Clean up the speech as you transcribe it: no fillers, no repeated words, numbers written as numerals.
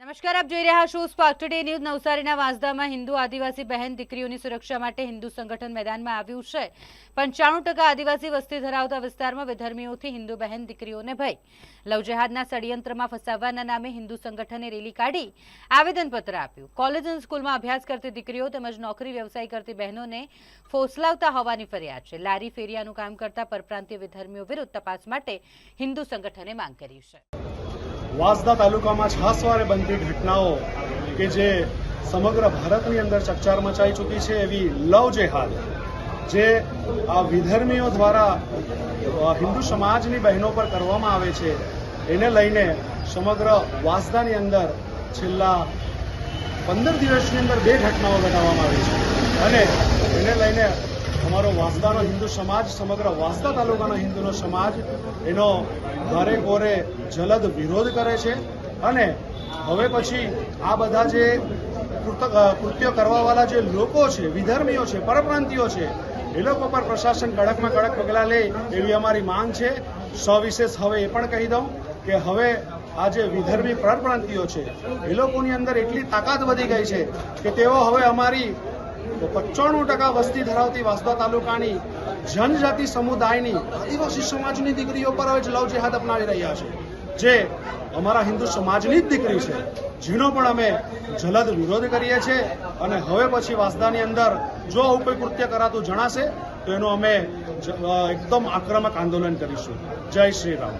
નમસ્કાર, આપ જોઈ રહ્યા છો સ્પાર્ક ટુડે ન્યૂઝ। નવસારીના વાંસદામાં હિન્દુ આદિવાસી બહેન દીકરીઓની સુરક્ષા માટે હિન્દુ સંગઠન મેદાનમાં આવ્યું છે। 95% આદિવાસી વસ્તી ધરાવતા વિસ્તારમાં વિધર્મીઓથી હિન્દુ બહેન દીકરીઓને ભય। લવ જેહાદના ષડયંત્રમાં ફસાવવાના નામે હિન્દુ સંગઠને રેલી કાઢી આવેદનપત્ર આપ્યું। કોલેજ અને સ્કૂલમાં અભ્યાસ કરતી દીકરીઓ તેમજ નોકરી વ્યવસાય કરતી બહેનોને ફોસલાવતા હોવાની ફરિયાદ છે। લારી ફેરિયાનું કામ કરતા પરપ્રાંતીય વિધર્મીઓ વિરુદ્ધ તપાસ માટે હિન્દુ સંગઠને માંગ કરી છે। વાંસદા તાલુકામાં છાસવારે બનતી ઘટનાઓ કે જે સમગ્ર ભારતની અંદર ચકચાર મચાઈ ચૂકી છે એવી લવ જેહાદ જે આ વિધર્મીઓ દ્વારા હિન્દુ સમાજની બહેનો પર કરવામાં આવે છે એને લઈને સમગ્ર વાંસદાની અંદર છેલ્લા 15 દિવસની અંદર 2 ઘટનાઓ ઘટાડવામાં આવી છે અને એને લઈને અમારો વાંસદાનો હિન્દુ સમાજ સમગ્ર વાંસદા તાલુકાનો હિન્દુનો સમાજ એનો ઘરે ઘોરે જલદ વિરોધ કરે છે અને હવે પછી આ બધા જે કૃત્યો કરવાવાળા જે લોકો છે, વિધર્મીઓ છે, પરપ્રાંતિયો છે, એ લોકો પર પ્રશાસન કડકમાં કડક પગલાં લે એવી અમારી માંગ છે। સવિશેષ હવે એ પણ કહી દઉં કે હવે આ જે વિધર્મી પરપ્રાંતિયો છે એ લોકોની અંદર એટલી તાકાત વધી ગઈ છે કે તેઓ હવે અમારી 95% વસ્તી ધરાવતી વાંસદા તાલુકાની જનજાતિ સમુદાયની આદિવાસી સમાજની દીકરીઓ પર હવે લવ જેહાદ અપનાવી રહ્યા છે, જે અમારા હિન્દુ સમાજની જ દીકરી છે, જેનો પણ અમે જલદ વિરોધ કરીએ છીએ અને હવે પછી વાંસદાની અંદર જો આવું કોઈ કૃત્ય કરાતું જણાશે તો એનું અમે એકદમ આક્રમક આંદોલન કરીશું। જય શ્રી રામ।